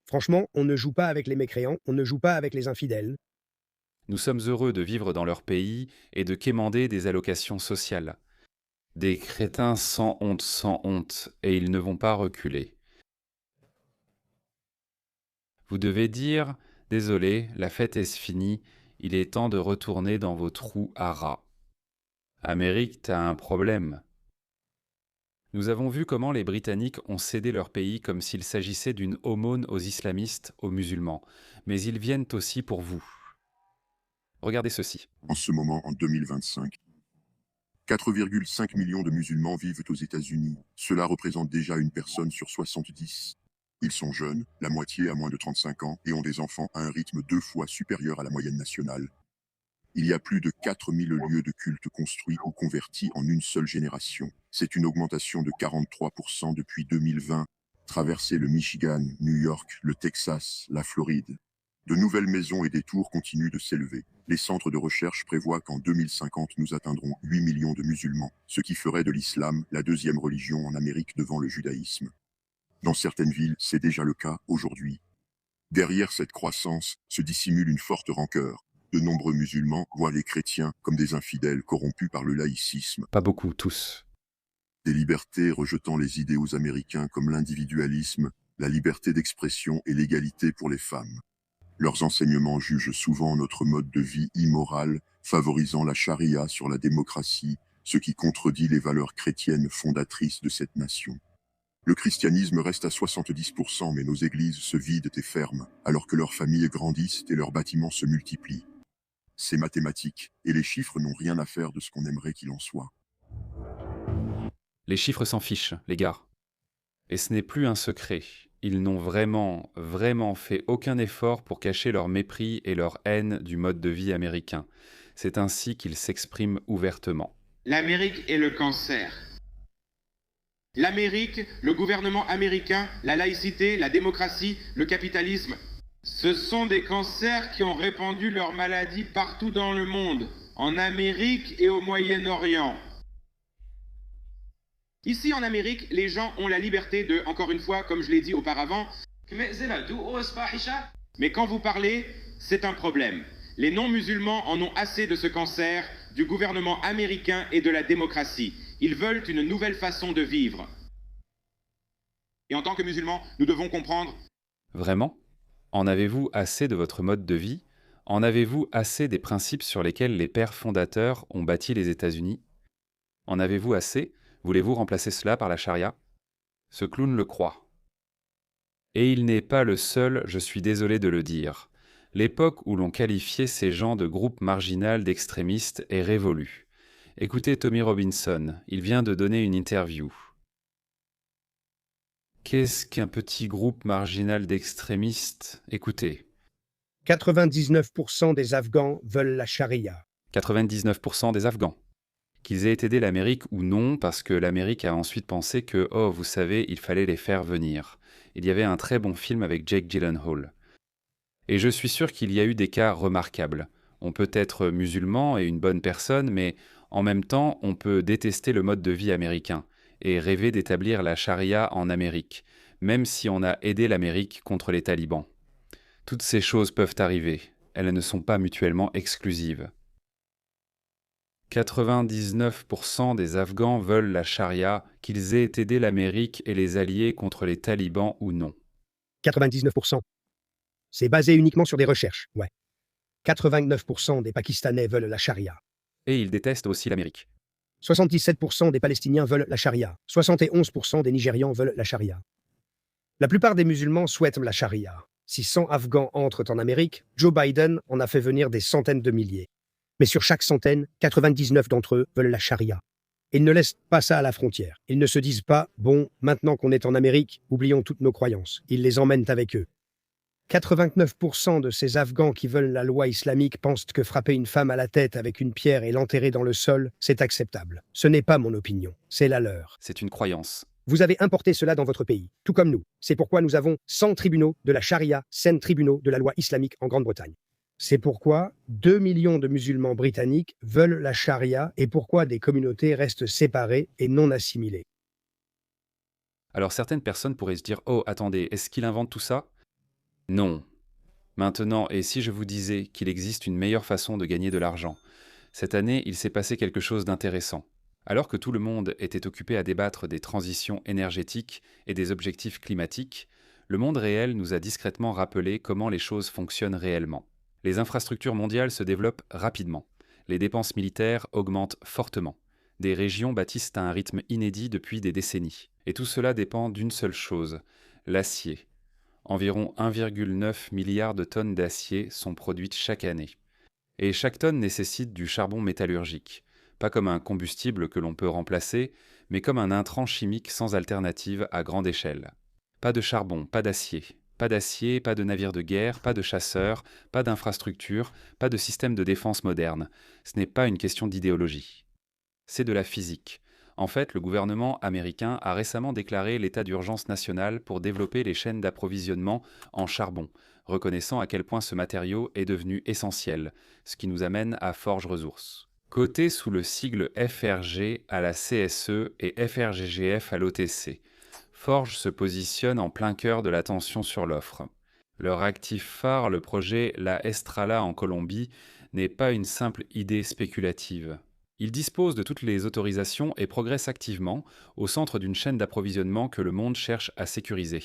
Franchement, on ne joue pas avec les mécréants, on ne joue pas avec les infidèles. Nous sommes heureux de vivre dans leur pays et de quémander des allocations sociales. Des crétins sans honte, et ils ne vont pas reculer. Vous devez dire: désolé, la fête est finie, il est temps de retourner dans vos trous à rats. Amérique, t'as un problème. Nous avons vu comment les Britanniques ont cédé leur pays comme s'il s'agissait d'une aumône aux islamistes, aux musulmans. Mais ils viennent aussi pour vous. Regardez ceci. En ce moment, en 2025, 4,5 millions de musulmans vivent aux États-Unis. Cela représente déjà une personne sur 70. Ils sont jeunes, la moitié a moins de 35 ans, et ont des enfants à un rythme 2 fois supérieur à la moyenne nationale. Il y a plus de 4000 lieux de culte construits ou convertis en une seule génération. C'est une augmentation de 43% depuis 2020. Traverser le Michigan, New York, le Texas, la Floride. De nouvelles maisons et des tours continuent de s'élever. Les centres de recherche prévoient qu'en 2050, nous atteindrons 8 millions de musulmans, ce qui ferait de l'islam la deuxième religion en Amérique devant le judaïsme. Dans certaines villes, c'est déjà le cas aujourd'hui. Derrière cette croissance se dissimule une forte rancœur. De nombreux musulmans voient les chrétiens comme des infidèles corrompus par le laïcisme. Pas beaucoup, tous. Des libertés rejetant les idéaux américains comme l'individualisme, la liberté d'expression et l'égalité pour les femmes. Leurs enseignements jugent souvent notre mode de vie immoral, favorisant la charia sur la démocratie, ce qui contredit les valeurs chrétiennes fondatrices de cette nation. Le christianisme reste à 70%, mais nos églises se vident et ferment, alors que leurs familles grandissent et leurs bâtiments se multiplient. C'est mathématique, et les chiffres n'ont rien à faire de ce qu'on aimerait qu'il en soit. Les chiffres s'en fichent, les gars. Et ce n'est plus un secret. Ils n'ont vraiment fait aucun effort pour cacher leur mépris et leur haine du mode de vie américain. C'est ainsi qu'ils s'expriment ouvertement. L'Amérique est le cancer. L'Amérique, le gouvernement américain, la laïcité, la démocratie, le capitalisme, ce sont des cancers qui ont répandu leur maladie partout dans le monde, en Amérique et au Moyen-Orient. Ici en Amérique, les gens ont la liberté de, encore une fois, comme je l'ai dit auparavant, mais quand vous parlez, c'est un problème. Les non-musulmans en ont assez de ce cancer, du gouvernement américain et de la démocratie. Ils veulent une nouvelle façon de vivre. Et en tant que musulmans, nous devons comprendre... Vraiment? En avez-vous assez de votre mode de vie? En avez-vous assez des principes sur lesquels les pères fondateurs ont bâti les États-Unis? En avez-vous assez? Voulez-vous remplacer cela par la charia? Ce clown le croit. Et il n'est pas le seul, je suis désolé de le dire. L'époque où l'on qualifiait ces gens de groupe marginal d'extrémistes est révolue. Écoutez Tommy Robinson, il vient de donner une interview. Qu'est-ce qu'un petit groupe marginal d'extrémistes? Écoutez. 99% des Afghans veulent la charia. 99% des Afghans. Qu'ils aient aidé l'Amérique ou non, parce que l'Amérique a ensuite pensé que, oh, vous savez, il fallait les faire venir. Il y avait un très bon film avec Jake Gyllenhaal. Et je suis sûr qu'il y a eu des cas remarquables. On peut être musulman et une bonne personne, mais en même temps, on peut détester le mode de vie américain et rêver d'établir la charia en Amérique, même si on a aidé l'Amérique contre les talibans. Toutes ces choses peuvent arriver. Elles ne sont pas mutuellement exclusives. 99% des Afghans veulent la charia, qu'ils aient aidé l'Amérique et les alliés contre les talibans ou non. 99%. C'est basé uniquement sur des recherches, ouais. 89% des Pakistanais veulent la charia. Et ils détestent aussi l'Amérique. 77% des Palestiniens veulent la charia. 71% des Nigérians veulent la charia. La plupart des musulmans souhaitent la charia. Si 100 Afghans entrent en Amérique, Joe Biden en a fait venir des centaines de milliers. Mais sur chaque centaine, 99 d'entre eux veulent la charia. Ils ne laissent pas ça à la frontière. Ils ne se disent pas, bon, maintenant qu'on est en Amérique, oublions toutes nos croyances. Ils les emmènent avec eux. 89% de ces Afghans qui veulent la loi islamique pensent que frapper une femme à la tête avec une pierre et l'enterrer dans le sol, c'est acceptable. Ce n'est pas mon opinion, c'est la leur. C'est une croyance. Vous avez importé cela dans votre pays, tout comme nous. C'est pourquoi nous avons 100 tribunaux de la charia, 100 tribunaux de la loi islamique en Grande-Bretagne. C'est pourquoi 2 millions de musulmans britanniques veulent la charia et pourquoi des communautés restent séparées et non assimilées. Alors certaines personnes pourraient se dire « Oh, attendez, est-ce qu'il invente tout ça ?» Non. Maintenant, et si je vous disais qu'il existe une meilleure façon de gagner de l'argent? Cette année, il s'est passé quelque chose d'intéressant. Alors que tout le monde était occupé à débattre des transitions énergétiques et des objectifs climatiques, le monde réel nous a discrètement rappelé comment les choses fonctionnent réellement. Les infrastructures mondiales se développent rapidement. Les dépenses militaires augmentent fortement. Des régions bâtissent à un rythme inédit depuis des décennies. Et tout cela dépend d'une seule chose, l'acier. Environ 1,9 milliard de tonnes d'acier sont produites chaque année. Et chaque tonne nécessite du charbon métallurgique, pas comme un combustible que l'on peut remplacer, mais comme un intrant chimique sans alternative à grande échelle. Pas de charbon, pas d'acier. Pas d'acier, pas de navires de guerre, pas de chasseurs, pas d'infrastructures, pas de système de défense moderne. Ce n'est pas une question d'idéologie. C'est de la physique. En fait, le gouvernement américain a récemment déclaré l'état d'urgence national pour développer les chaînes d'approvisionnement en charbon, reconnaissant à quel point ce matériau est devenu essentiel, ce qui nous amène à Forge Resources. Coté sous le sigle FRG à la CSE et FRGGF à l'OTC, Forge se positionne en plein cœur de la tension sur l'offre. Leur actif phare, le projet La Estrala en Colombie, n'est pas une simple idée spéculative. Il dispose de toutes les autorisations et progresse activement au centre d'une chaîne d'approvisionnement que le monde cherche à sécuriser.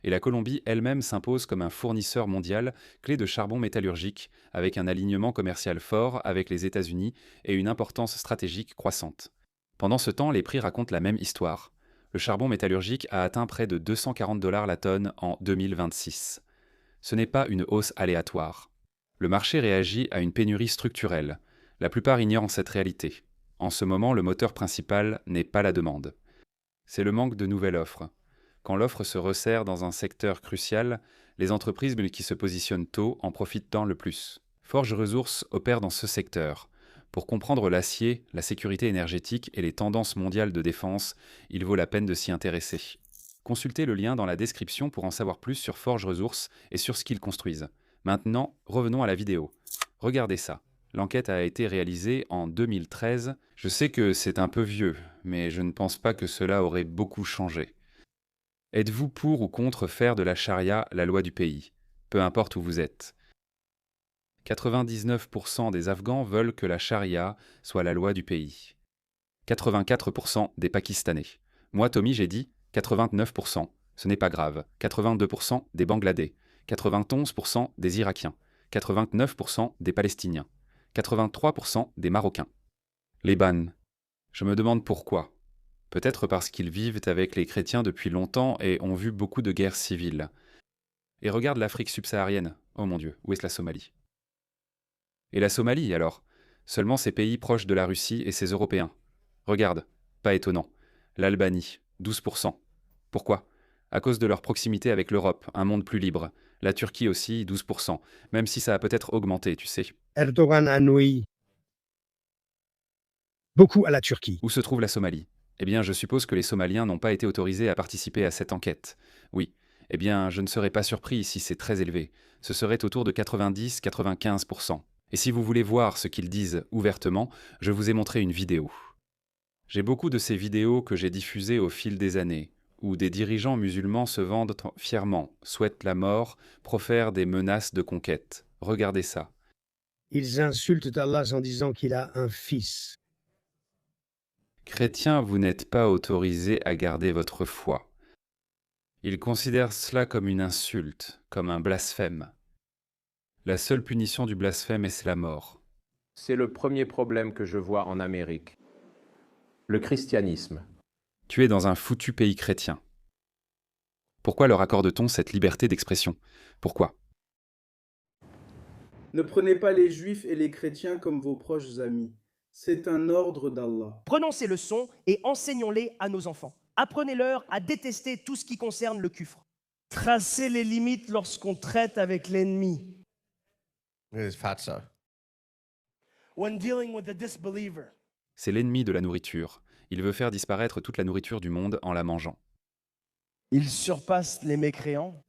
Et la Colombie elle-même s'impose comme un fournisseur mondial clé de charbon métallurgique, avec un alignement commercial fort avec les États-Unis et une importance stratégique croissante. Pendant ce temps, les prix racontent la même histoire. Le charbon métallurgique a atteint près de 240 $ la tonne en 2026. Ce n'est pas une hausse aléatoire. Le marché réagit à une pénurie structurelle. La plupart ignorent cette réalité. En ce moment, le moteur principal n'est pas la demande. C'est le manque de nouvelles offres. Quand l'offre se resserre dans un secteur crucial, les entreprises qui se positionnent tôt en profitent le plus. Forge Resources opère dans ce secteur. Pour comprendre l'acier, la sécurité énergétique et les tendances mondiales de défense, il vaut la peine de s'y intéresser. Consultez le lien dans la description pour en savoir plus sur Forge Resources et sur ce qu'ils construisent. Maintenant, revenons à la vidéo. Regardez ça. L'enquête a été réalisée en 2013. Je sais que c'est un peu vieux, mais je ne pense pas que cela aurait beaucoup changé. Êtes-vous pour ou contre faire de la charia la loi du pays? Peu importe où vous êtes. 99% des Afghans veulent que la charia soit la loi du pays. 84% des Pakistanais. Moi, Tommy, j'ai dit 89%. Ce n'est pas grave. 82% des Bangladais. 91% des Irakiens. 89% des Palestiniens. 83% des Marocains. Les bannes. Je me demande pourquoi. Peut-être parce qu'ils vivent avec les chrétiens depuis longtemps et ont vu beaucoup de guerres civiles. Et regarde l'Afrique subsaharienne. Oh mon Dieu, où est la Somalie? Et la Somalie, alors? Seulement ces pays proches de la Russie et ces Européens. Regarde, pas étonnant. L'Albanie, 12%. Pourquoi? À cause de leur proximité avec l'Europe, un monde plus libre. La Turquie aussi, 12%, même si ça a peut-être augmenté, tu sais. Erdogan a nui beaucoup à la Turquie. Où se trouve la Somalie? Eh bien, je suppose que les Somaliens n'ont pas été autorisés à participer à cette enquête. Oui. Eh bien, je ne serais pas surpris si c'est très élevé. Ce serait autour de 90-95%. Et si vous voulez voir ce qu'ils disent ouvertement, je vous ai montré une vidéo. J'ai beaucoup de ces vidéos que j'ai diffusées au fil des années, où des dirigeants musulmans se vendent fièrement, souhaitent la mort, profèrent des menaces de conquête. Regardez ça. Ils insultent Allah en disant qu'il a un fils. Chrétiens, vous n'êtes pas autorisés à garder votre foi. Ils considèrent cela comme une insulte, comme un blasphème. La seule punition du blasphème est la mort. C'est le premier problème que je vois en Amérique. Le christianisme. Tu es dans un foutu pays chrétien. Pourquoi leur accorde-t-on cette liberté d'expression? Pourquoi? Ne prenez pas les juifs et les chrétiens comme vos proches amis. C'est un ordre d'Allah. Prenons ces leçons et enseignons-les à nos enfants. Apprenez-leur à détester tout ce qui concerne le kufr. Tracez les limites lorsqu'on traite avec l'ennemi. When dealing with the disbeliever. C'est l'ennemi de la nourriture. Il veut faire disparaître toute la nourriture du monde en la mangeant. Il surpasse les mécréants.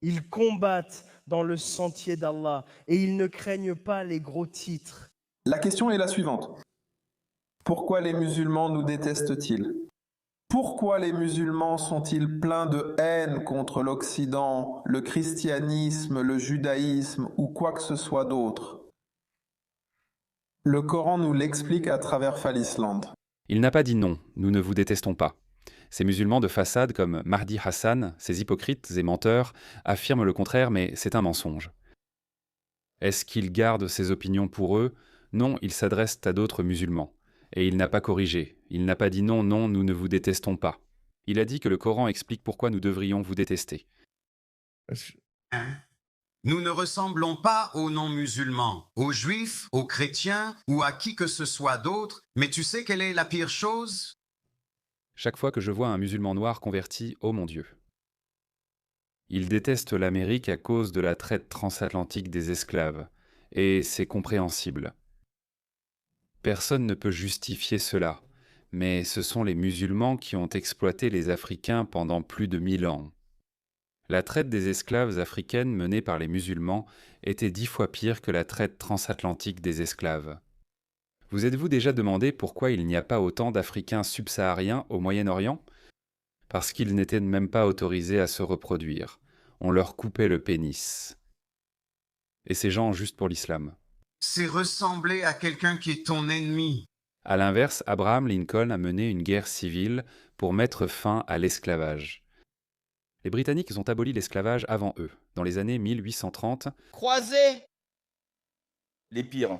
Ils combattent dans le sentier d'Allah et ils ne craignent pas les gros titres. La question est la suivante. Pourquoi les musulmans nous détestent-ils? Pourquoi les musulmans sont-ils pleins de haine contre l'Occident, le christianisme, le judaïsme ou quoi que ce soit d'autre? Le Coran nous l'explique à travers Falisland. Il n'a pas dit non, nous ne vous détestons pas. Ces musulmans de façade comme Mahdi Hassan, ces hypocrites et menteurs, affirment le contraire, mais c'est un mensonge. Est-ce qu'ils gardent ces opinions pour eux? Non, ils s'adressent à d'autres musulmans. Et il n'a pas corrigé. Il n'a pas dit non, non, nous ne vous détestons pas. Il a dit que le Coran explique pourquoi nous devrions vous détester. Nous ne ressemblons pas aux non-musulmans, aux juifs, aux chrétiens ou à qui que ce soit d'autre, mais tu sais quelle est la pire chose? Chaque fois que je vois un musulman noir converti, oh mon Dieu. Il déteste l'Amérique à cause de la traite transatlantique des esclaves, et c'est compréhensible. Personne ne peut justifier cela, mais ce sont les musulmans qui ont exploité les Africains pendant plus de 1000 ans. La traite des esclaves africaines menée par les musulmans était 10 fois pire que la traite transatlantique des esclaves. Vous êtes-vous déjà demandé pourquoi il n'y a pas autant d'Africains subsahariens au Moyen-Orient? Parce qu'ils n'étaient même pas autorisés à se reproduire. On leur coupait le pénis. Et ces gens juste pour l'islam. C'est ressembler à quelqu'un qui est ton ennemi. À l'inverse, Abraham Lincoln a mené une guerre civile pour mettre fin à l'esclavage. Les Britanniques ont aboli l'esclavage avant eux, dans les années 1830. Croisez les pires.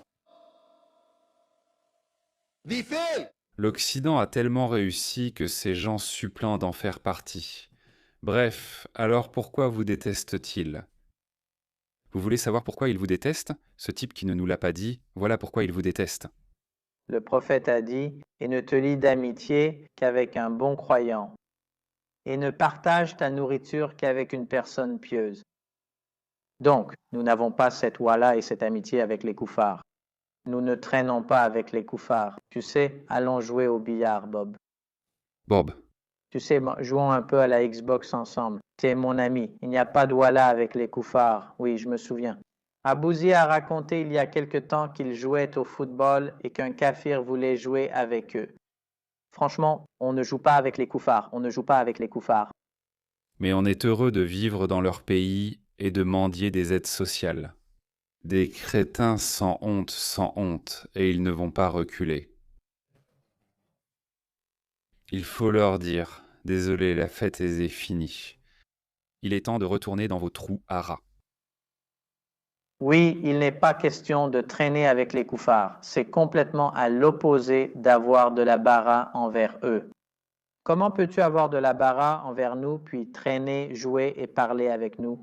Vifez! L'Occident a tellement réussi que ces gens supplantent d'en faire partie. Bref, alors pourquoi vous détestent-ils? Vous voulez savoir pourquoi ils vous détestent? Ce type qui ne nous l'a pas dit, voilà pourquoi il vous déteste. Le prophète a dit « Et ne te lie d'amitié qu'avec un bon croyant, et ne partage ta nourriture qu'avec une personne pieuse. » Donc, nous n'avons pas cette ouala et cette amitié avec les koufars. Nous ne traînons pas avec les koufars. Tu sais, allons jouer au billard, Bob. Bob. Tu sais, jouons un peu à la Xbox ensemble. Tu es mon ami. Il n'y a pas de ouala avec les koufars. Oui, je me souviens. Abouzi a raconté il y a quelque temps qu'il jouait au football et qu'un kafir voulait jouer avec eux. Franchement, on ne joue pas avec les koufars. On ne joue pas avec les koufars. Mais on est heureux de vivre dans leur pays et de mendier des aides sociales. Des crétins sans honte, et ils ne vont pas reculer. Il faut leur dire, désolé, la fête est finie. Il est temps de retourner dans vos trous à rats. Oui, il n'est pas question de traîner avec les koufars. C'est complètement à l'opposé d'avoir de la bara envers eux. Comment peux-tu avoir de la bara envers nous, puis traîner, jouer et parler avec nous?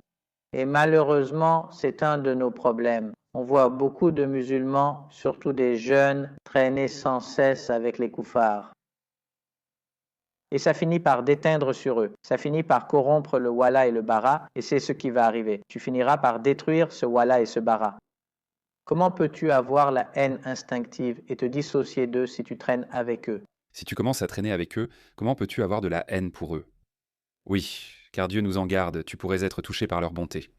Et malheureusement, c'est un de nos problèmes. On voit beaucoup de musulmans, surtout des jeunes, traîner sans cesse avec les koufars. Et ça finit par déteindre sur eux. Ça finit par corrompre le wala et le bara, et c'est ce qui va arriver. Tu finiras par détruire ce wala et ce bara. Comment peux-tu avoir la haine instinctive et te dissocier d'eux si tu traînes avec eux? Si tu commences à traîner avec eux, comment peux-tu avoir de la haine pour eux? Oui, car Dieu nous en garde, tu pourrais être touché par leur bonté.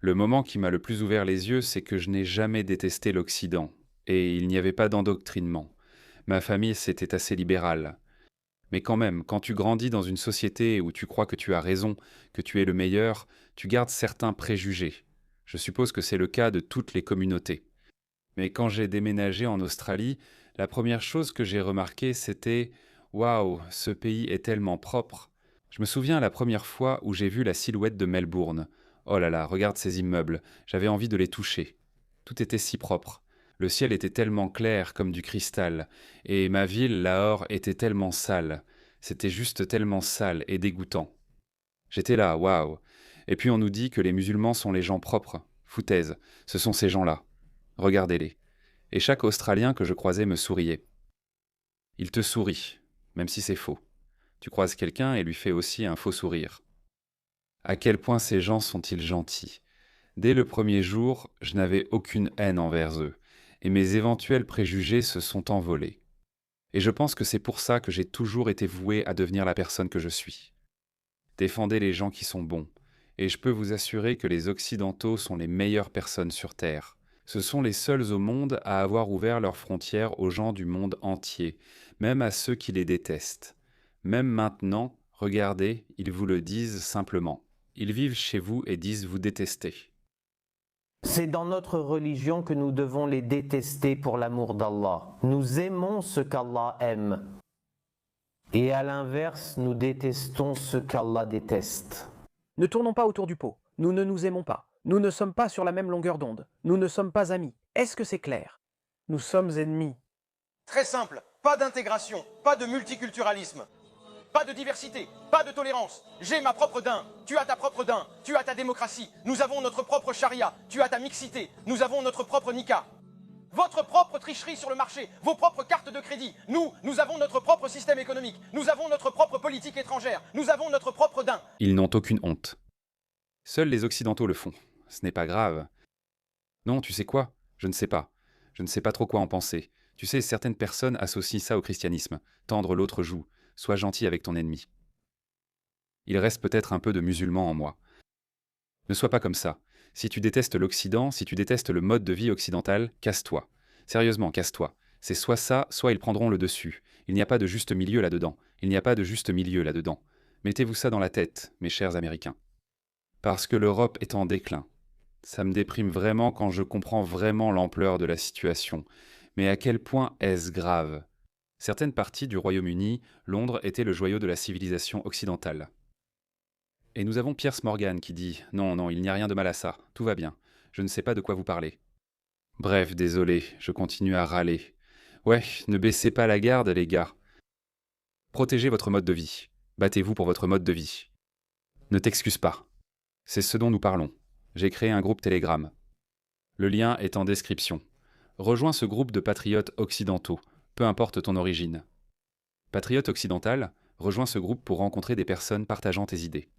Le moment qui m'a le plus ouvert les yeux, c'est que je n'ai jamais détesté l'Occident, et il n'y avait pas d'endoctrinement. Ma famille, c'était assez libéral. Mais quand même, quand tu grandis dans une société où tu crois que tu as raison, que tu es le meilleur, tu gardes certains préjugés. Je suppose que c'est le cas de toutes les communautés. Mais quand j'ai déménagé en Australie, la première chose que j'ai remarquée, c'était « Waouh, ce pays est tellement propre !» Je me souviens la première fois où j'ai vu la silhouette de Melbourne. Oh là là, regarde ces immeubles, j'avais envie de les toucher. Tout était si propre. Le ciel était tellement clair comme du cristal, et ma ville, Lahore, était tellement sale. C'était juste tellement sale et dégoûtant. J'étais là, waouh. Et puis on nous dit que les musulmans sont les gens propres. Foutaise, ce sont ces gens-là. Regardez-les. Et chaque Australien que je croisais me souriait. Il te sourit, même si c'est faux. Tu croises quelqu'un et lui fais aussi un faux sourire. À quel point ces gens sont-ils gentils. Dès le premier jour, je n'avais aucune haine envers eux. Et mes éventuels préjugés se sont envolés. Et je pense que c'est pour ça que j'ai toujours été voué à devenir la personne que je suis. Défendez les gens qui sont bons, et je peux vous assurer que les Occidentaux sont les meilleures personnes sur Terre. Ce sont les seuls au monde à avoir ouvert leurs frontières aux gens du monde entier, même à ceux qui les détestent. Même maintenant, regardez, ils vous le disent simplement. Ils vivent chez vous et disent vous détester. C'est dans notre religion que nous devons les détester pour l'amour d'Allah. Nous aimons ce qu'Allah aime. Et à l'inverse, nous détestons ce qu'Allah déteste. Ne tournons pas autour du pot. Nous ne nous aimons pas. Nous ne sommes pas sur la même longueur d'onde. Nous ne sommes pas amis. Est-ce que c'est clair? Nous sommes ennemis. Très simple. Pas d'intégration, pas de multiculturalisme, pas de diversité, pas de tolérance. J'ai ma propre din, tu as ta propre din, tu as ta démocratie. Nous avons notre propre charia, tu as ta mixité. Nous avons notre propre nika. Votre propre tricherie sur le marché, vos propres cartes de crédit. Nous avons notre propre système économique. Nous avons notre propre politique étrangère. Nous avons notre propre din. Ils n'ont aucune honte. Seuls les Occidentaux le font. Ce n'est pas grave. Non, tu sais quoi? Je ne sais pas. Je ne sais pas trop quoi en penser. Tu sais, certaines personnes associent ça au christianisme. Tendre l'autre joue. Sois gentil avec ton ennemi. Il reste peut-être un peu de musulman en moi. Ne sois pas comme ça. Si tu détestes l'Occident, si tu détestes le mode de vie occidental, casse-toi. Sérieusement, casse-toi. C'est soit ça, soit ils prendront le dessus. Il n'y a pas de juste milieu là-dedans. Il n'y a pas de juste milieu là-dedans. Mettez-vous ça dans la tête, mes chers Américains. Parce que l'Europe est en déclin. Ça me déprime vraiment quand je comprends vraiment l'ampleur de la situation. Mais à quel point est-ce grave? Certaines parties du Royaume-Uni, Londres était le joyau de la civilisation occidentale. Et nous avons Piers Morgan qui dit « Non, il n'y a rien de mal à ça, tout va bien, je ne sais pas de quoi vous parlez. » Bref, désolé, je continue à râler. Ouais, ne baissez pas la garde, les gars. Protégez votre mode de vie. Battez-vous pour votre mode de vie. Ne t'excuse pas. C'est ce dont nous parlons. J'ai créé un groupe Telegram. Le lien est en description. Rejoins ce groupe de patriotes occidentaux, peu importe ton origine. Patriote occidental, rejoins ce groupe pour rencontrer des personnes partageant tes idées.